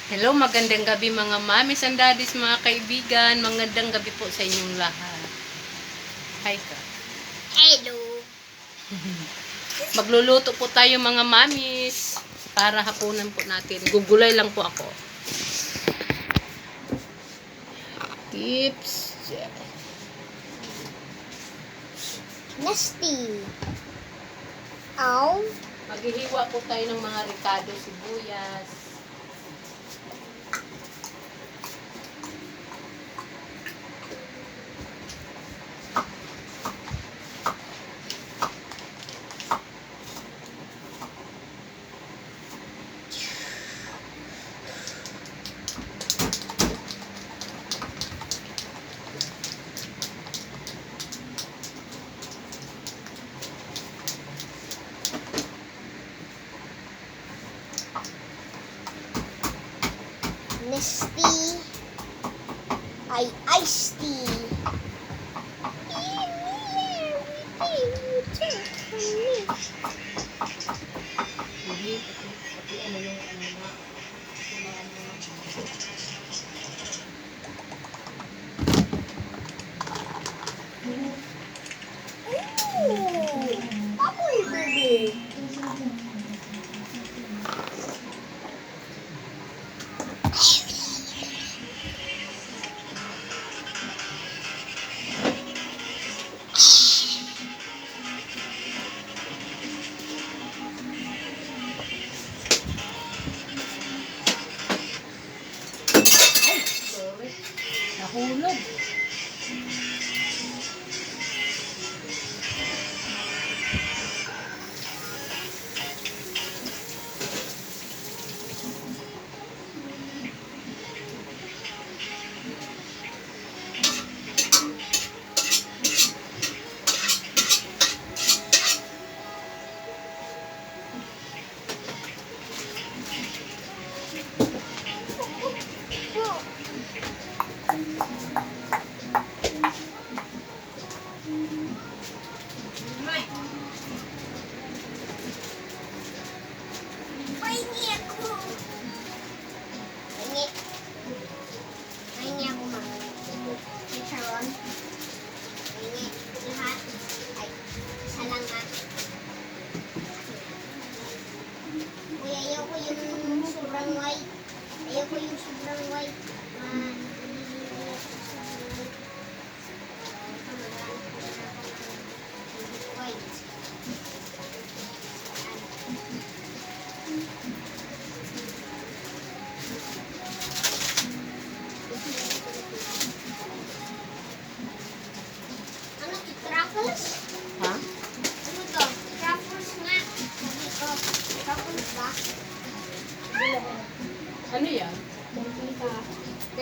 Hello, magandang gabi mga mamis and daddies, mga kaibigan. Magandang gabi po sa inyong lahat. Hi ka. Hello. Magluluto po tayo mga mamis para hapunan po natin. Gugulay lang po ako. Tips. Nasty. Ow. Maghihiwa po tayo ng mga ricado, sibuyas. Nasty. Ay iced tea. Amoy, baby. Sorry. Nahulog. Pahingi ako. Pahingi. Pahingi ako, ma. May charon. Pahingi. Lahat. Ay, isa lang, ha. Uy, ayoko yung sobrang white. Ayoko yung sobrang white. Nabibili ako sa sobrang white. White. Ano to? Truffles? Ha? Ano to? Truffles nga. Sabi ko, truffles ba? Ano yan? Ito.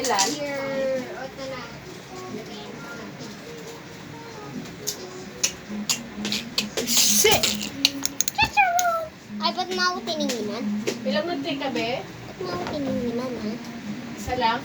Ilan? Here. O, ito na. Shit! Ay, ba't mo ako tininginan? Ilang nagtay ka, be? Ba't mo ako tininginan, ha? Isa lang?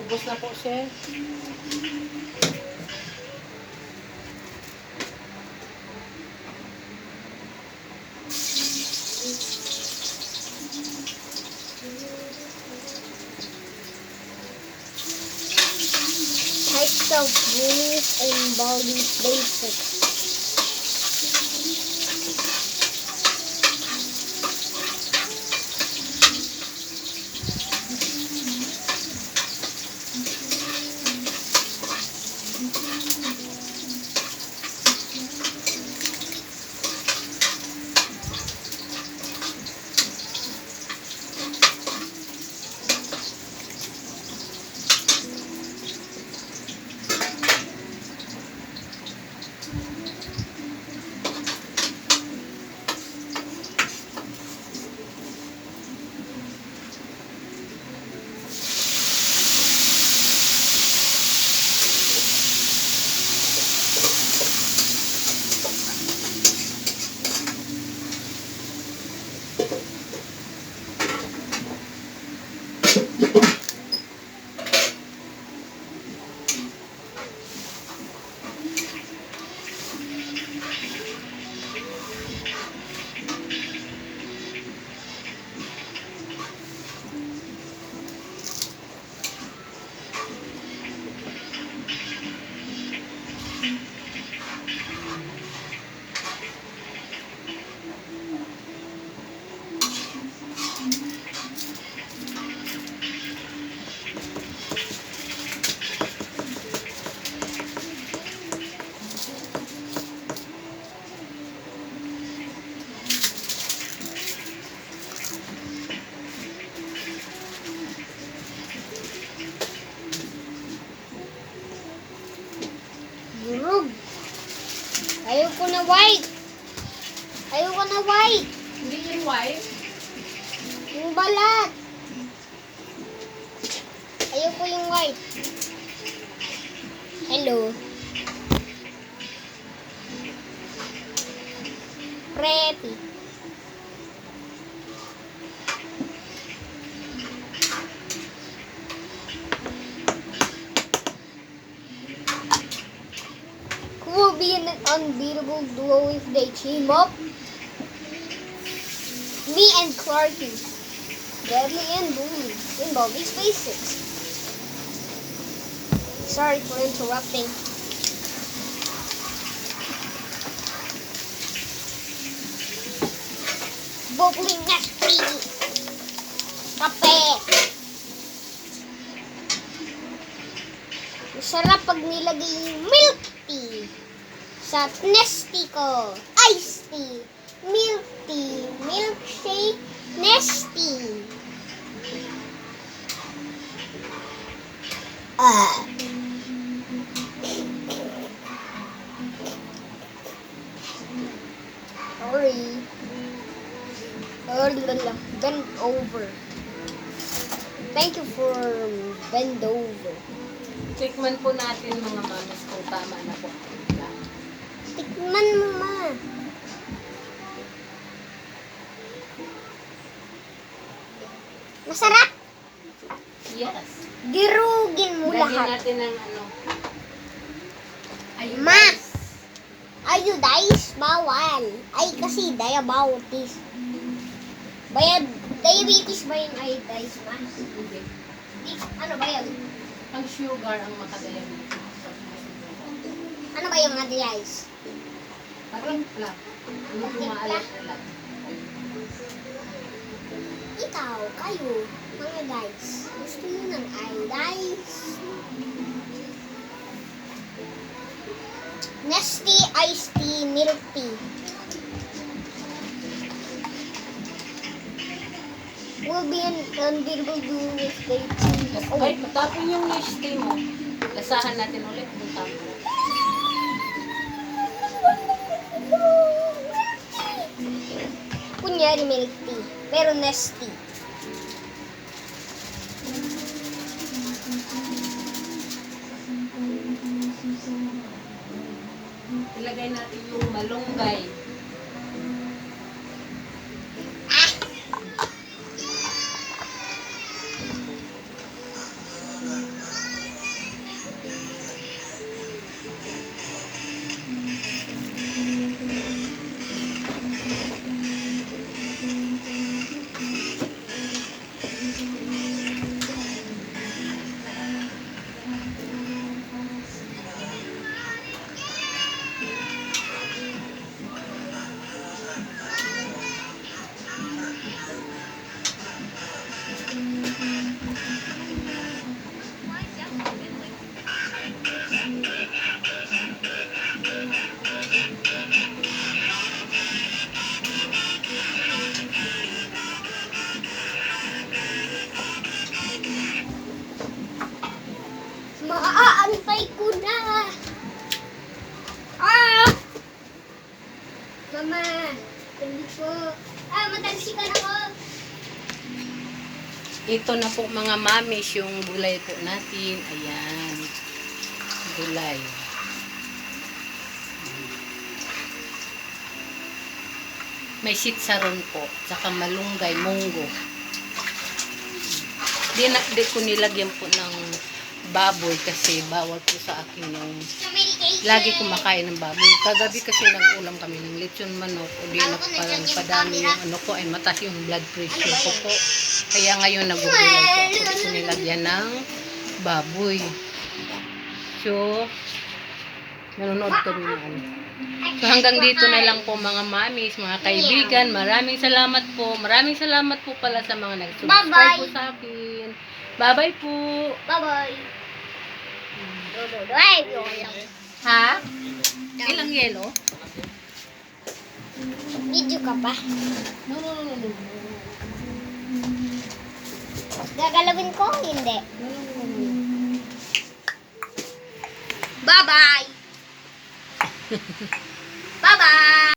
Ubos na po siya. Types of bullies and body basics. Durog. Ayoko na white. Ayoko na white. Hindi yung white. Yung balat. Ayoko yung white. Hello. Preppy. Who will be an unbeatable duo if they team up? Me and Clarky. Deadly and Bully in Bobby Spaces. Sorry for interrupting. Bubbling nasty. Kape. Masarap pag nilagay yung milk tea sa nesty ko. Iced tea. Milk tea. Milkshake. Nesty. Sorry. Bend over. Thank you for bend over. Tikman po natin mga mamas kung tama na po. Tikman mo, ma. Masarap. Yes. Dirugin mo Lagyan lahat. natin ng ano. Ayun, Ma! guys. Ayudize, bawal. Ay, kasi diabetes. Diabetes ba yung iodize, ma? Hindi. Ano ba yun? Ang sugar ang makadiabetes. Ano ba yung iodize? Patimpla. Hindi maalat na lang. Ikaw, kayo, mga guys, gusto nyo ng iodize? Nesty iced tea, milk tea. Will be an unbeatable duo if they team up. Kahit matapon yung neste mo, lasahan natin ulit kung tama. Kunyari milk tea, pero nesty. Ilagay natin yung malunggay. Maaantay ko na. Mama, hindi po. Matalsikan ako. Ito na po mga mamis yung gulay po natin. Ayan. Gulay. May sitsaron po. Tsaka malunggay, munggo. Di ko nilagyan po ng baboy kasi bawal po sa akin yung lagi kumakain ng baboy. Kagabi kasi nag-ulam kami ng lechon manok o di nagpadami yung ano ko ay mataas yung blood pressure ko po. Kaya ngayon nagugulay po ako. Di ko nilagyan ng baboy. So, nanonood kami ng ano. So, hanggang dito na lang po mga mamis, mga kaibigan. Maraming salamat po. Maraming salamat po pala sa mga nag-subscribe po sa akin. Bye-bye po. Bye-bye. Ha? Ilang yelo? Video ka pa. No. Gagalawin ko? Hindi. No. Bye-bye.